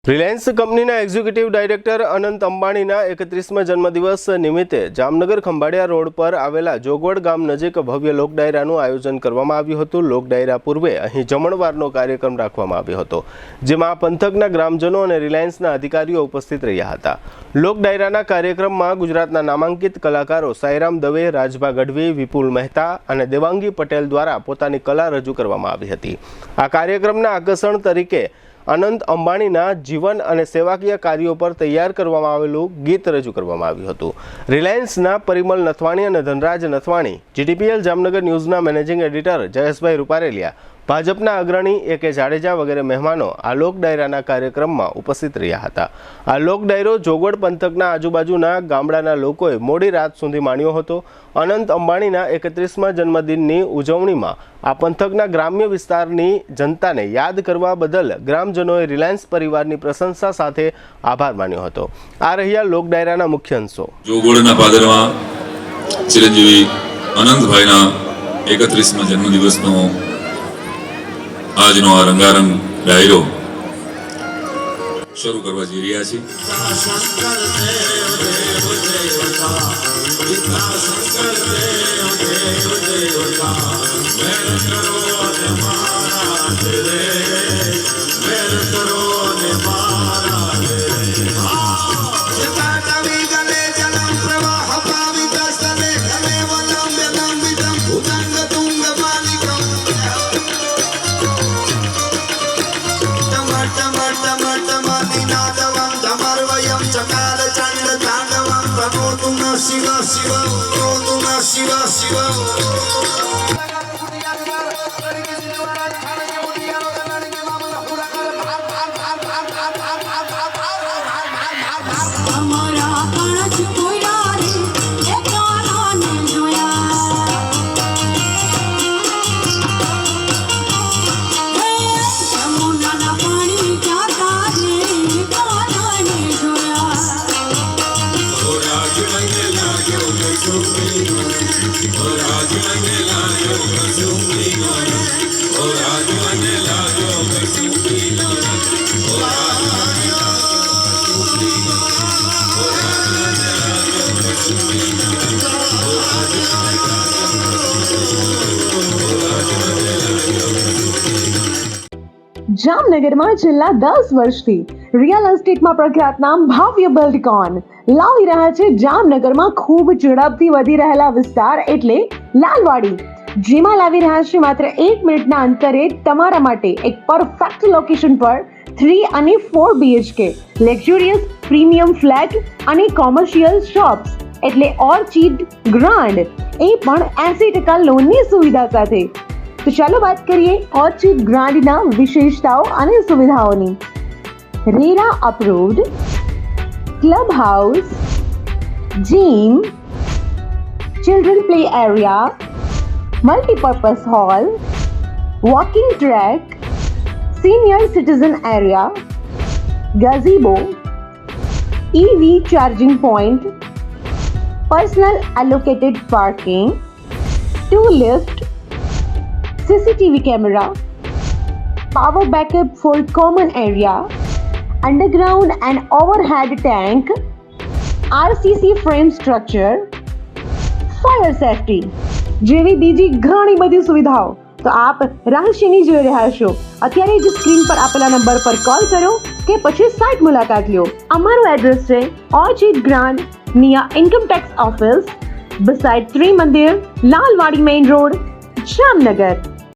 Reliance કંપનીના executive director અનંત અંબાણીના 31મા જન્મદિવસ નિમિત્તે જામનગર ખંભાળિયા રોડ પર આવેલા જોગવડ ગામ નજીક ભવ્ય લોક ડાયરાનું આયોજન કરવામાં આવ્યું હતું। લોક ડાયરા પૂર્વે અહીં જમણવારનો કાર્યક્રમ રાખવામાં આવ્યો હતો, જેમાં પંથકના ગ્રામજનો અને રિલાયન્સના અધિકારીઓ ઉપસ્થિત રહ્યા હતા। લોક ડાયરાના કાર્યક્રમમાં ગુજરાતના નામાંકિત કલાકારો સાઈરામ દવે, રાજભા ગઢવી, વિપુલ મહેતા અને દેવાંગી પટેલ દ્વારા પોતાની કલા રજૂ કરવામાં આવી હતી। આ કાર્યક્રમના આકર્ષણ તરીકે અનંત અંબાણીના જીવન અને સેવાકીય કાર્યો પર તૈયાર કરવામાં આવેલું ગીત રજૂ કરવામાં આવ્યું હતું। રિલાયન્સના પરિમલ નથવાણી અને ધનરાજ નથવાણી, જીટીપીએલ જામનગર ન્યૂઝના મેનેજિંગ એડિટર જયેશભાઈ રૂપારેલિયા, ભાજપના અગ્રણી એ.કે. જાડેજા વગેરે મહેમાનો આ લોક ડાયરાના કાર્યક્રમમાં ઉપસ્થિત રહ્યા હતા। આ લોક ડાયરો જોગવડ પંથકના આજુબાજુના ગામડાના લોકોએ મોડી રાત સુધી માણ્યો હતો। અનંત અંબાણીના 31મા જન્મદિનની ઉજવણીમાં આ પંથકના ગ્રામ્ય વિસ્તારની જનતાને યાદ કરવા બદલ ગ્રામજનોએ રિલાયન્સ પરિવારની પ્રશંસા સાથે આભાર માન્યો હતો। આ રહ્યા લોક ડાયરાના મુખ્ય અંશો। જોગવડના પાદરમાં ચિરંજીવી અનંતભાઈના 31મા જન્મદિવસનો આજનો આ રંગારંગ ડાયરો શરૂ કરવા જઈ રહ્યા છીએ। Shiva Shiva, Tuna Shiva Shiva. જામનગરમાં છેલ્લા 10 વર્ષથી રિયલ એસ્ટેટમાં પ્રખ્યાત નામ ભવ્ય બિલ્ડકોન લાવી રહ્યા છે જામનગરમાં ખૂબ ઝડપથી વધી રહેલા વિસ્તાર એટલે લાલવાડી, જેમાં લાવી રહ્યા છે માત્ર 1 મિનિટના અંતરે તમારા માટે એક પરફેક્ટ લોકેશન પર 3 અને 4 BHK લક્ઝુરિયસ પ્રીમિયમ ફ્લેટ અને કોમર્શિયલ શોપ્સ એટલે ઓર્ચિડ ગ્રાન્ડ, એ પણ 80% લોનની સુવિધા સાથે। तो चलो बात करिए ऑर्चिड ग्रांड ना विशेषताओं અને સુવિધાઓની। RERA approved, club house, gym, children play area, multipurpose hall, walking track, senior citizen area, gazebo, EV charging point, personal allocated parking, 2 lift, CCTV camera, power backup for common area, underground and overhead tank, RCC frame structure, fire safety જેવી બીજી ઘણી બધી સુવિધાઓ તો આપ રાશિની જોઈ રહ્યા છો। અત્યારે જ સ્ક્રીન પર આપેલા નંબર પર કોલ કરો કે પછી સાઇટ મુલાકાત લો। અમારું એડ્રેસ છે Orchid Grand near income tax office, beside Trimandir, Lalwadi main road, Jamnagar.